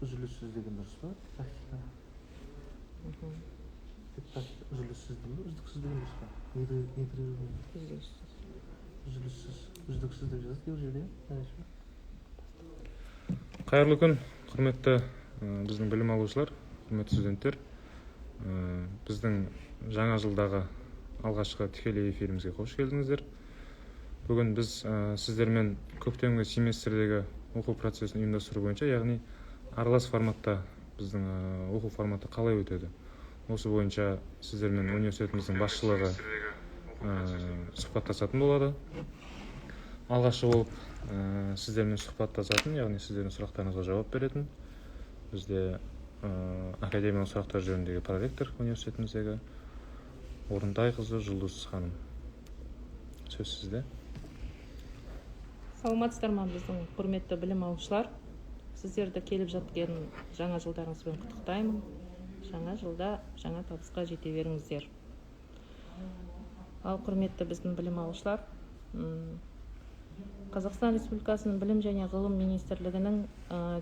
үзіліссіз деген дұрыс па? Практика. Үзіліссіз деген бе? Үздіксіз деген дұрыс па? Үзіліссіз. Үздіксіз деп жазады кейбір жерде. Қайырлы күн, құрметті біздің білім алушылар, құрметті студенттер. Біздің жаңа жылдағы алғашқы тікелей эфирімізге қош келдіңіздер. Бүгін біз сіздермен көктемгі семестрдегі оқу процесін ұйымдастыру бойынша, яғни аралас форматта біздің оқу форматы қалай өтеді? Осы бойынша сіздермен университетіміздің басшылығы сұхбаттасатын болады. Алғашқы болып сіздермен сұхбаттасатын, яғни сіздердің сұрақтарыңызға жауап беретін. Бізде академиялық сұрақтар жөніндегі проректор университетіміздегі Орындайқызы Жұлдыз ханым. Сөз сізде. Саламатсыздар ма біздің құрметті білім алушылар. Сіздерді келіп жатқан жаңа жылдарыңызбен құттықтаймын. Жаңа жылда жаңа табысқа жете беріңіздер. Ал құрметті біздің білім алушылар, Қазақстан Республикасының білім және ғылым министрлігінің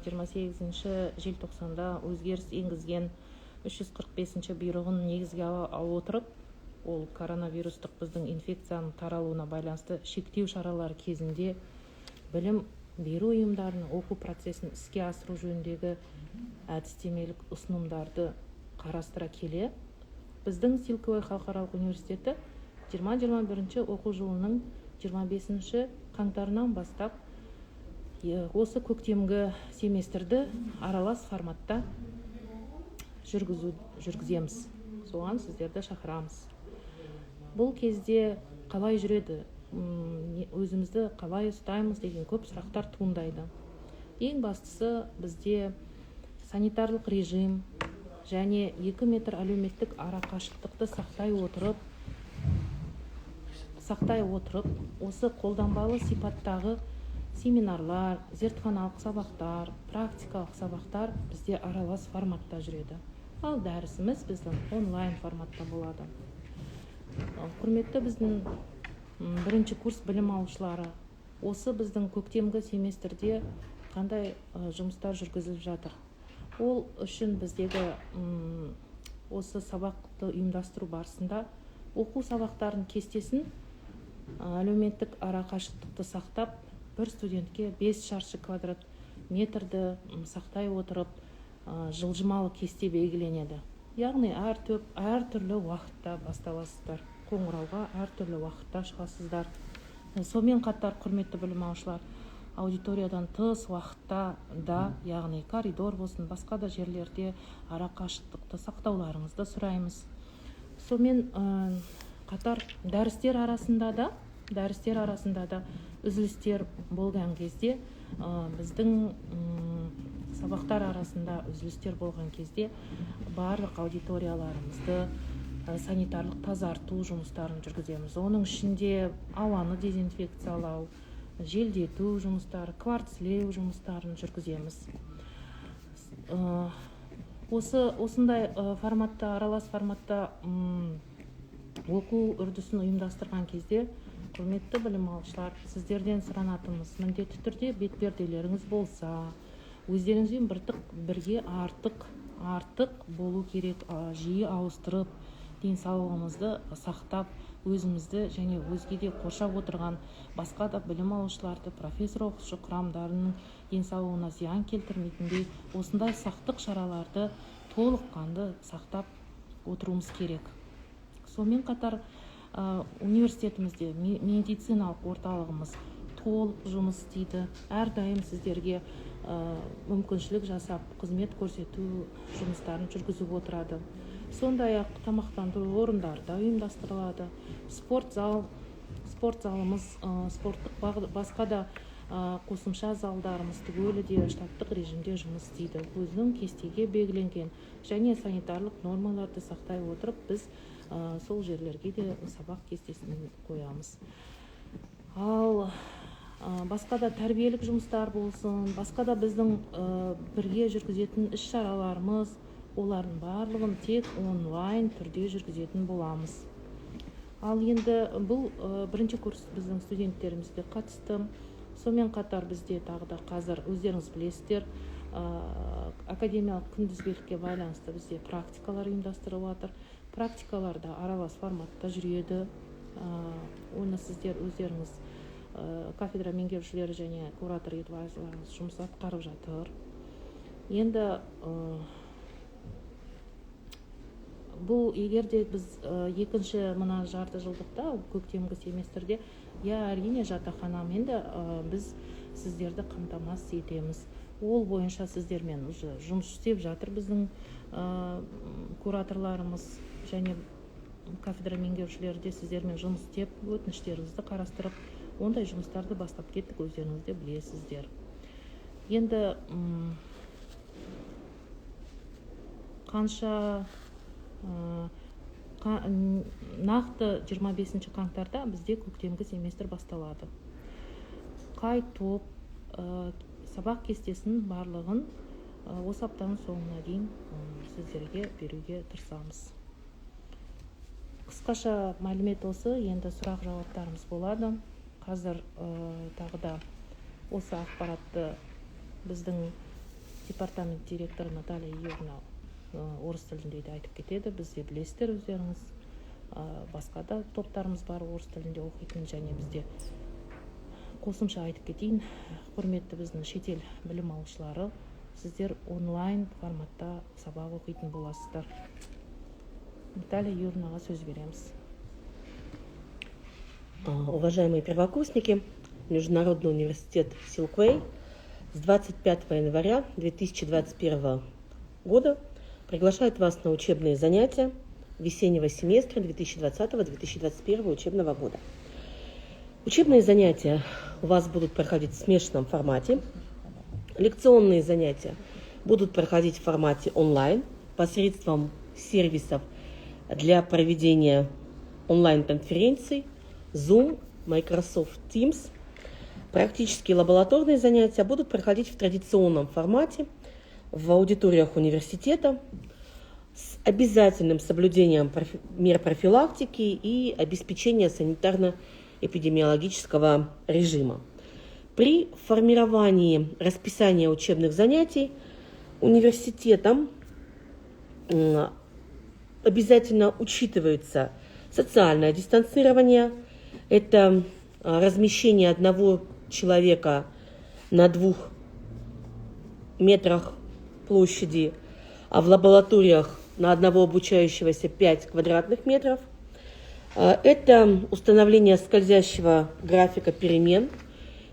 28 желтоқсанда өзгеріс енгізген 345 бұйрығын негізге ала отырып, ол коронавирустық біздің инфекцияның таралуына байланысты шектеу шаралары кезінде білім беру ұйымдарының оқу процесін іске асыру жөніндегі әдістемелік ұсынымдарды қарастыра келе, біздің Силковой халықаралық университеті 2021 оқу жылының 25 қаңтарынан бастап осы көктемгі семестрді аралас форматта жүргіземіз. Соған сіздерді шақырамыз. Бұл кезде қалай жүреді, өзімізді қалай ұстаймыз деген көп сұрақтар туындайды. Ең бастысы бізде санитарлық режим және 2 метр әлеуметтік арақашықтықты сақтай отырып, осы қолданбалы сипаттағы семинарлар, зертханалық сабақтар, практикалық сабақтар бізде аралас форматта жүреді. Ал дәрісіміз біздің онлайн форматта болады. Құрметті біздің бірінші курс білім алушылары, осы біздің көктемгі семестрде қандай жұмыстар жүргізіліп жатыр? Ол үшін біздегі осы сабақты ұйымдастыру барысында оқу сабақтарын кестесін әлеуметтік арақашықтықты сақтап, бір студентке 5 шаршы квадрат метрді сақтай отырып, жылжымалы кесте белгіленеді. Яғни әртүрлі уақытта басталасыздар. Қоңырауға әртүрлі уақытта шығасыздар. Сонымен қатар, құрметті білім алушылар, аудиториядан тыс уақытта да, яғни коридор болсын, басқа да жерлерде арақашықтықты сақтауларыңызды сұраймыз. Сонымен қатар дәрістер арасында да үзілістер болған кезде, біздің сабақтар арасында үзілістер болған кезде барлық аудиторияларымызды санитарлық тазарту жұмыстарын жүргіземіз. Оның ішінде ауаны дезинфекциялау, желдету жұмыстары, кварцлеу жұмыстарын жүргіземіз. Осындай форматта, аралас форматта оқу үрдісін ұйымдастырған кезде, құрметті білім алушылар, сіздерден сұранатынымыз, міндетті түрде бетперделеріңіз болса, өздеріңізбен бірге артық болу керек, жиі ауыстырып, денсаулығымызды сақтап, өзімізді және өзге де қоршап отырған басқа да білім алушыларды, профессор оқушы құрамдарының денсаулығына зиян келтірмейтіндей, осындай сақтық шараларды толыққанды сақтап отыруымыз керек. Сонымен қатар университетімізде медициналық орталығымыз толық жұмыс істейді. Әрдайым сіздерге мүмкіншілік жасап, қызмет көрсету жұмыстарын жүргізіп отырады. Сондай-ақ тамақтандыру орындары да ұйымдастырылады. Спорт залымыз, спорттық басқа да қосымша залдарымыз түгелі де штаттық режимде жұмыс істейді. Өзінің кестеге белгіленген және санитарлық нормаларды сақтай отырып, біз сол жерлерге де сабақ кестесін қоямыз. Ал басқа да тәрбиелік жұмыстар болсын, басқа да біздің бірге жүргізетін іс-шараларымыз, олардың барлығын тек онлайн түрде жүргізетін боламыз. Ал енді бұл бірінші курс біздің студенттерімізге қатысты. Сонымен қатар бізде тағы да қазір өздеріңіз білесіздер, академиялық күнтізбелікке байланысты бізде практикалар ұйымдастырылып жатыр. Практикаларда аралас форматта жүреді. Оны сіздер өздеріңіз кафедра меңгерушілері және куратор адвайзерларыңыз жұмыс атқарып жатыр. Енді бұл егерде біз екінші мына жарты жылдықта көктемгі семестрде әрине жатақханамен де біз сіздерді қамтамасыз етеміз. Ол бойынша сіздермен уже жұмыс істеп жатыр біздің кураторларымыз және кафедра меңгерушілері де сіздермен жұмыс істеп өтініштеріңізді қарастырып, ондай жұмыстарды бастап кеттік, өздеріңіз де білесіздер. Енді қанша нақты 25 қаңтарда бізде көктемгі семестр басталады. Қай топ сабақ кестесінің барлығын осы аптаның соңына дейін сіздерге беруге тырысамыз. Қысқаша мәлімет осы, енді сұрақ жауаптарымыз болады. Қазір тағы да осы ақпаратты біздің департамент директоры Наталья Юрьевна орыс тілінде де айтып кетеді. Бізде білесіздер өздеріңіз. Басқа да топтарымыз бар орыс тілінде оқитын, және бізде қосымша айтып кетейін. Құрметті біздің шетел білім алушылары, сіздер онлайн форматта сабақ оқитын боласыздар. Наталья Юрьевнаға сөз береміз. Уважаемые первокурсники, Международный университет Силквей с 25 января 2021 года приглашает вас на учебные занятия весеннего семестра 2020-2021 учебного года. Учебные занятия у вас будут проходить в смешанном формате. Лекционные занятия будут проходить в формате онлайн посредством сервисов для проведения онлайн-конференций Zoom, Microsoft Teams. Практические лабораторные занятия будут проходить в традиционном формате в аудиториях университета с обязательным соблюдением мер профилактики и обеспечения санитарно-эпидемиологического режима. При формировании расписания учебных занятий университетом обязательно учитывается социальное дистанцирование. Это размещение одного человека на 2 метрах площади, а в лабораториях на одного обучающегося 5 квадратных метров. Это установление скользящего графика перемен.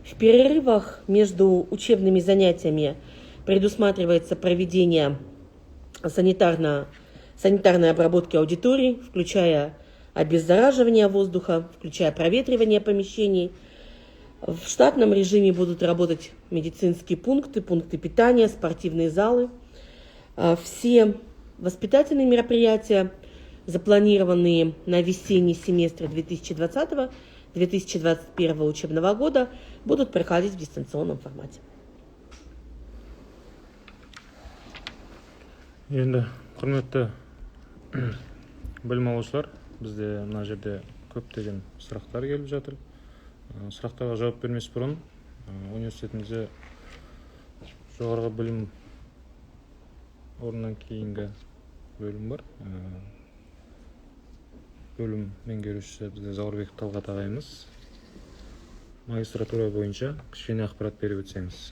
В перерывах между учебными занятиями предусматривается проведение санитарной обработки аудитории, включая обеззараживание воздуха, включая проветривание помещений. В штатном режиме будут работать медицинские пункты, пункты питания, спортивные залы. Все воспитательные мероприятия, запланированные на весенний семестр 2020-2021 учебного года, будут проходить в дистанционном формате. Енді құрметті білім алушылар, бізде мына жерде көптеген сұрақтар келіп жатыр. Сұрақтарға жауап бермес бұрын университетімізде жоғарғы білім орнынан кейінгі бөлім бар. Бөлім меңгерушісі бізде Зауырбек Талғат ағайымыз. Магистратура бойынша кішкене ақпарат беріп өтсеңіз.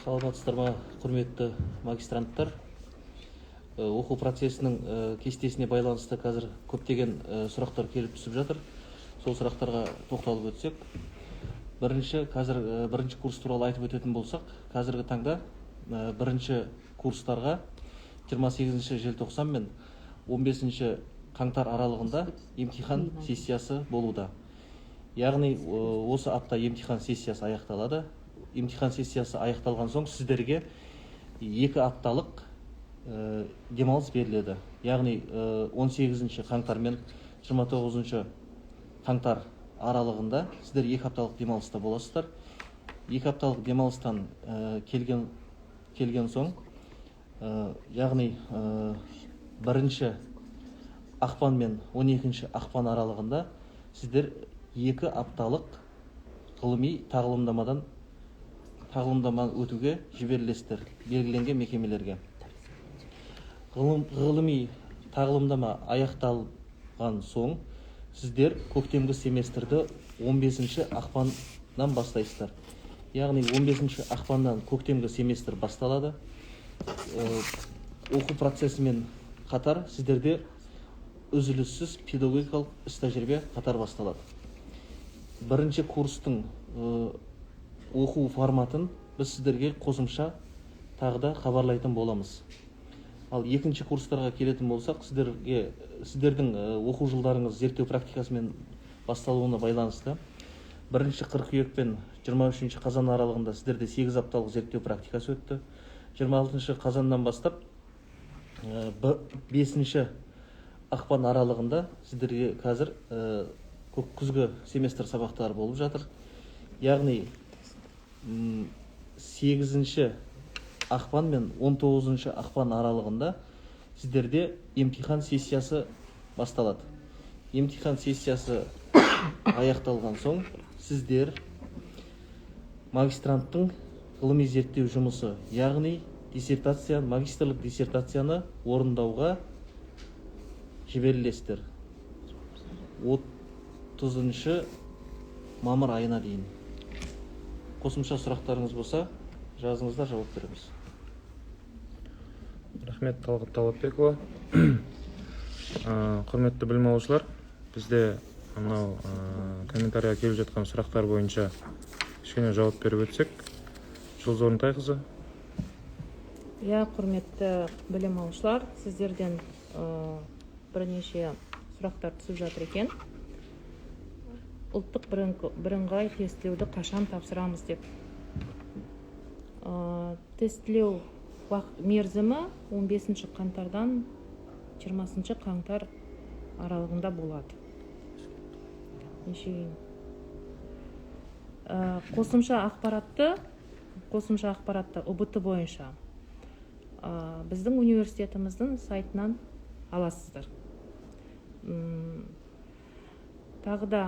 Саламатсыздар ма, құрметті магистранттар. Оқу процесінің кестесіне байланысты қазір көптеген сұрақтар келіп түсіп жатыр. Сол сұрақтарға тоқталып өтсек. Бірінші курс туралы айтып өтетін болсақ, қазіргі таңда бірінші курстарға 28 желтоқсан мен 15 қаңтар аралығында емтихан сессиясы болуда. Яғни осы апта емтихан сессиясы аяқталады. Емтихан сессиясы аяқталған соң сіздерге 2 апталық демалыс беріледі. Яғни 18 қаңтар мен 29 қаңтар аралығында сіздер 2 апталық демалыста боласыздар. 2 апталық демалыстан келген соң, яғни 1 ақпан мен 12 ақпан аралығында сіздер 2 апталық ғылыми тағылымдамадан тағылымдаманы өтуге жіберілесіздер белгіленген мекемелерге. Ғылыми тағылымдама аяқталған соң сіздер көктемгі семестрді 15 ақпаннан бастайсыздар. Яғни 15 ақпаннан көктемгі семестр басталады. Оқу процесімен қатар сіздерде үзіліссіз педагогикалық іс-тәжірибе қатар басталады. Бірінші курстың оқу форматын біз сіздерге қосымша тағы да хабарлайтын боламыз. Ал екінші курстарға келетін болсақ, сіздердің оқу жылдарыңыз зерттеу практикасымен басталуына байланысты 1 қыркүйек пен 23 қазан аралығында сіздерде 8 апталық зерттеу практикасы өтті. 26 қазаннан бастап 5 ақпан аралығында сіздерге қазір күзгі семестр сабақтары болып жатыр. Яғни 8 ақпан мен 19 ақпан аралығында сіздерде емтихан сессиясы басталады. Емтихан сессиясы аяқталған соң сіздер магистранттың ғылыми зерттеу жұмысы, яғни магистрлік диссертацияны орындауға жіберілесіздер 30 мамыр айына дейін. Қосымша сұрақтарыңыз болса, жазыңыздар, жауап береміз. Рахмет, Талғат Талапбекова. Құрметті білім алушылар, бізде анау комментарийға келіп жатқан сұрақтар бойынша кішкене жауап беріп өтсек. Жұлдыз Орынтайқызы. Құрметті білім алушылар, сіздерден бірнеше сұрақтар түсіп жатыр екен. Ұлттық бірыңғай тестілеуді қашан тапсырамыз деп. Тестілеу мерзімі 15 қаңтардан 20 қаңтар аралығында болады. Қосымша ақпаратты ұбт бойынша біздің университетіміздің сайтынан аласыздар. Тағы да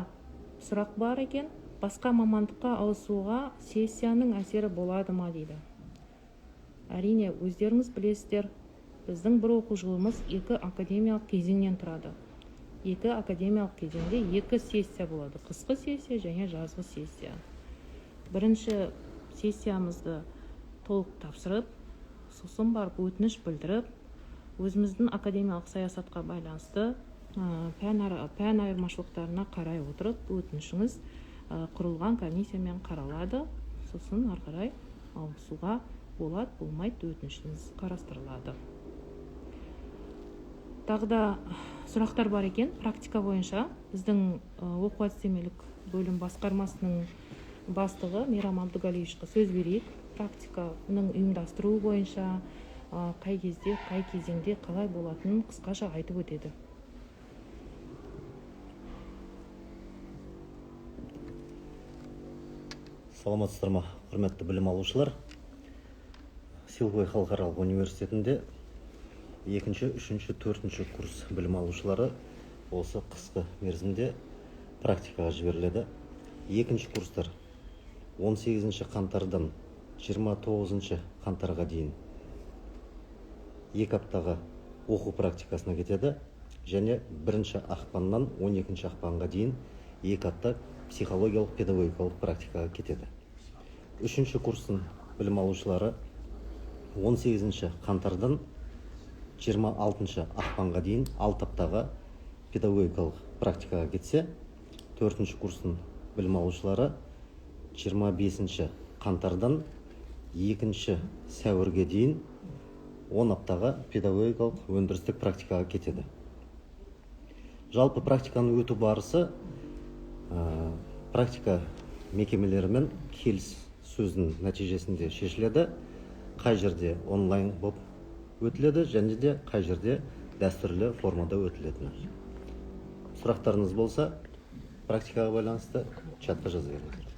сұрақ бар екен, басқа мамандыққа ауысуға сессияның әсері болады ма дейді. Әрине, өздеріңіз білесіздер, біздің бір оқу жылымыз 2 академиялық кезеңнен тұрады. 2 академиялық кезеңде 2 сессия болады, қысқы сессия және жазғы сессия. Бірінші сессиямызды толық тапсырып, сосын барып өтініш білдіріп, өзіміздің академиялық саясатқа байланысты пән айырмашылықтарына қарай отырып, өтінішіңіз құрылған комиссиямен қаралады, сосын ары қарай ауысуға болады, болмайды, өтінішіңіз қарастырылады. Тағы да сұрақтар бар екен, практика бойынша біздің оқу-әдістемелік бөлім басқармасының бастығы Мейрам Абдугалиевичқа сөз берейік. Практиканың ұйымдастыру бойынша қай кезде, қай кезеңде қалай болатынын қысқаша айтып өтеді. Саламатсыздар ма, құрметті білім алушылар. Силгой халықаралық университетінде 2-ші, 3-ші, 4-ші курс білім алушылары осы қысқы мерзімде практикаға жіберіледі. 2-ші курстар 18 қаңтардан 29 қаңтарға дейін 2 аптаға оқу практикасына кетеді, және 1 ақпаннан 12 ақпанға дейін 2 апта психологиялық педагогикалық практикаға кетеді. 3-ші курстың білім алушылары 18 қаңтардан 26 ақпанға дейін 6 аптаға педагогикалық практикаға кетсе, 4-ші курстың білім алушылары 25 қаңтардан 2 сәуірге дейін 10 аптаға педагогикалық өндірістік практикаға кетеді. Жалпы практиканы өту барысы практика мекемелерімен келіссөздің нәтижесінде шешіледі. Қай жерде онлайн болып өтіледі, және де қай жерде дәстүрлі формада өтіледі. Сұрақтарыңыз болса, практикаға байланысты чатқа жаза беріңіздер.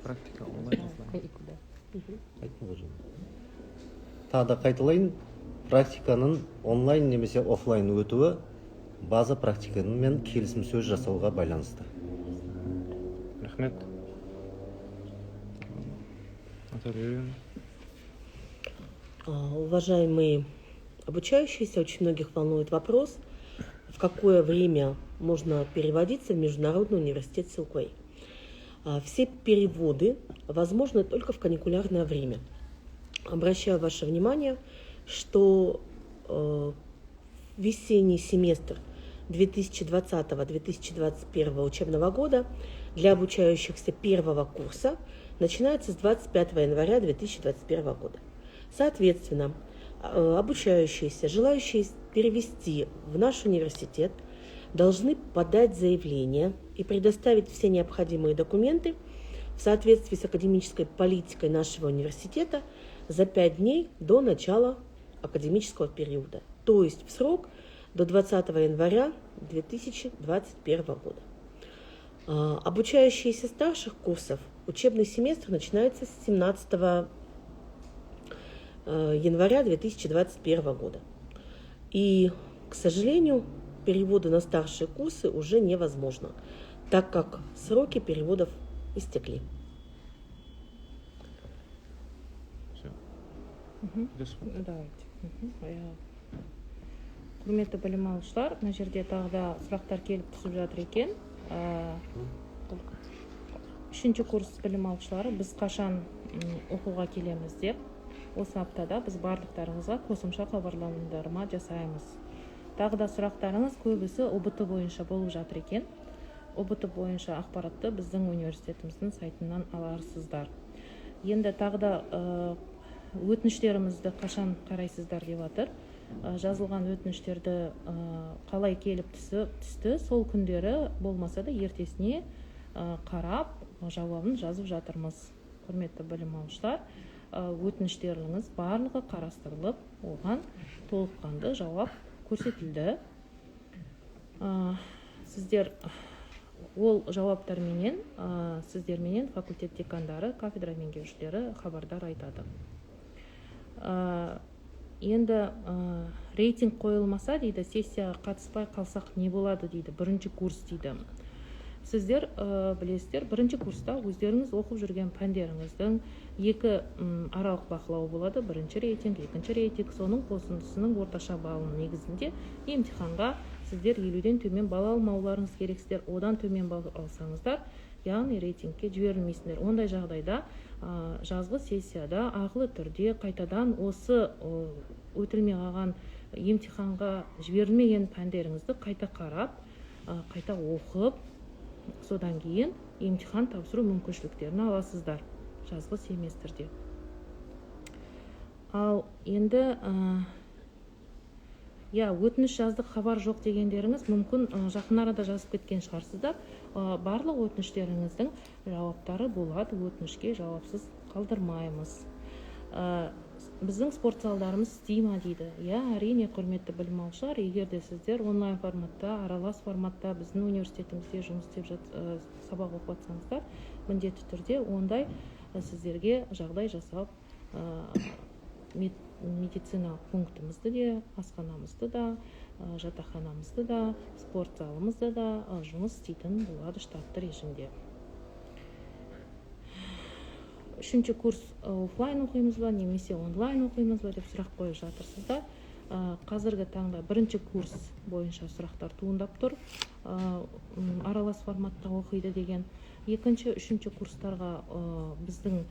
Практика онлайн. Тағы да қайталайын, практиканың онлайн немесе офлайн өтуі база практикамен келісім сөз жасауға байланысты. Рахмет. Наталья Юрьевна. Уважаемые обучающиеся, очень многих волнует вопрос, в какое время можно переводиться в Международный университет Силквей. Все переводы возможны только в каникулярное время. Обращаю ваше внимание, что весенний семестр 2020-2021 учебного года для обучающихся первого курса начинается с 25 января 2021 года. Соответственно, обучающиеся, желающие перевести в наш университет, должны подать заявление и предоставить все необходимые документы в соответствии с академической политикой нашего университета за 5 дней до начала академического периода, то есть в срок до 20 января 2021 года. Обучающиеся старших курсов учебный семестр начинается с 17 января 2021 года. И, к сожалению, переводы на старшие курсы уже невозможно, так как сроки переводов истекли. Все. Давайте. Құрметті білім алушылар, мына жерде тағы да сұрақтар келіп түсіп жатыр екен. 3-ші курс білім алушылары, біз қашан оқуға келеміз деп, осы аптада біз барлықтарыңызға қосымша хабарламалар жасаймыз. Тағы да сұрақтарыңыз көбісі ОБТ бойынша болып жатыр екен. ОБТ бойынша ақпаратты біздің университетіміздің сайтынан аларсыздар. Енді тағы да өтініштерімізді қашан қарайсыздар деп жатыр. Жазылған өтініштерді қалай келіп түсті, сол күндері болмаса да ертесіне қарап жауабын жазып жатырмыз. Құрметті білім алушылар, өтініштеріңіз барлығы қарастырылып, оған толыққанды жауап көрсетілді. Сіздер ол жауаптарменен сіздерменен факультет декандары, кафедра меңгерушілері хабардар айтады. Енді рейтинг қойылмаса дейді, сессияға қатыспай қалсақ не болады дейді, 1-ші курс дейді. Сіздер білесіздер, 1-ші курста өздеріңіз оқып жүрген пәндеріңіздің 2 аралық бақылау болады, 1-ші рейтинг, 2-ші рейтинг, соның қосындысының орташа балының негізінде емтиханға сіздер 50-ден төмен бал алмауларыңыз керексіздер. Одан төмен бал алсаңыздар, яғни рейтингке жіберілмейсіңдер. Ондай жағдайда жазғы сессияда ақылы түрде қайтадан осы өтілмей қалған емтиханға жіберілмеген пәндеріңізді қайта қарап, қайта оқып, содан кейін емтихан тапсыру мүмкіншіліктерін аласыздар жазғы семестрде. Ал енді өтініш жаздық, хабар жоқ дегендеріңіз мүмкін жақын арада жазып кеткен шығарсыздар. Барлық өтініштеріңіздің жауаптары болады, өтінішке жауапсыз қалдырмаймыз. Біздің спорт залдарымыз істей ма дейді. Әрине, құрметті білім алушылар, егер де сіздер онлайн форматта, аралас форматта біздің университетімізде жұмыс істеп сабақ оқып жатсаңыздар, міндетті түрде ондай сіздерге жағдай жасап, медициналық пунктімізді де, асханамызды да, жатақханамызды да, спорт залымызды да жұмыс істейтін болады штатты режимде. 3-ші курс офлайн оқимыз ба, немесе онлайн оқимыз ба деп сұрақ қойып жатырсыздар. Қазіргі таңда 1-ші курс бойынша сұрақтар туындап тұр. Аралас форматта оқиды деген. 2-ші, 3-ші курстарға біздің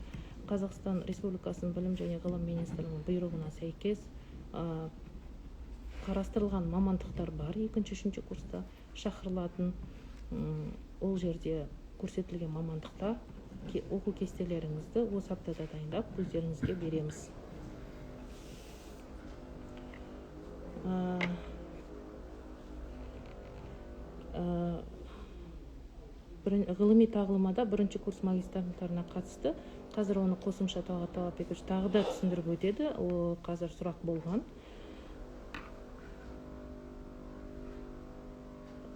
Қазақстан Республикасының білім және ғылым министрінің бұйрығына сәйкес қарастырылған мамандықтар бар. 2-ші, 3-ші курста шақырылатын, ол жерде көрсетілген мамандықта оқу кестелеріңізді осы аптада дайындап өздеріңізге береміз. Ғылыми тағылымада 1-ші курс магистранттарына қатысты. Қазір оны қосымша талап етуші тағы да түсіндіріп өтеді. Ол қазір сұрақ болған.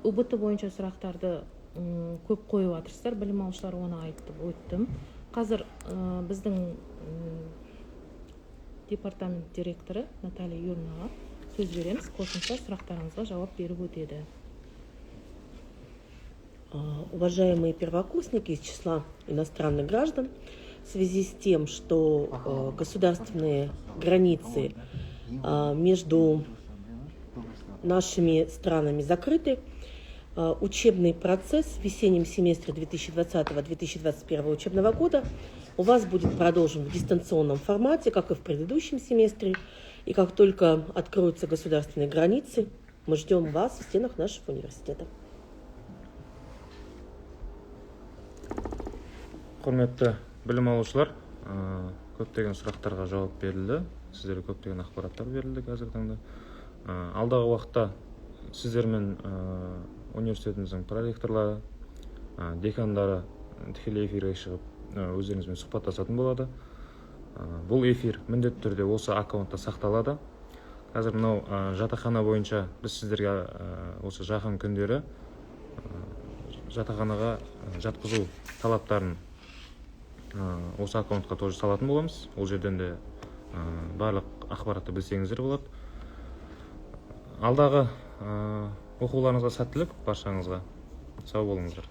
УБТ бойынша сұрақтарды көп қойып жатырсыздар. Білім алушылар оны айтып өттім. Қазір біздің департамент директоры Наталья Юрьевнаға сөз береміз. Қосымша сұрақтарыңызға жауап беріп өтеді. Уважаемые первокурсники из числа иностранных граждан, в связи с тем, что государственные границы между нашими странами закрыты, учебный процесс в весеннем семестре 2020-2021 учебного года у вас будет продолжен в дистанционном формате, как и в предыдущем семестре. И как только откроются государственные границы, мы ждем вас в стенах нашего университета. Құрметті білім алушылар, көптеген сұрақтарға жауап берілді, сіздерге көптеген ақпараттар берілді қазіргі таңда. Алдағы уақытта сіздермен университетіміздің проректорлары, декандары тікелей эфирге шығып өздеріңізбен сұхбаттасатын болады. Бұл эфир міндетті түрде осы аккаунтта сақталады. Қазір мынау жатақхана бойынша біз сіздерге осы жақын күндері жатақханаға жатқызу талаптарын осы аккаунтқа тоже салатын боламыз. Ол жерден де барлық ақпаратты білсеңіздер болады. Алдағы оқуларыңызға сәттілік баршаңызға. Сау болыңыздар.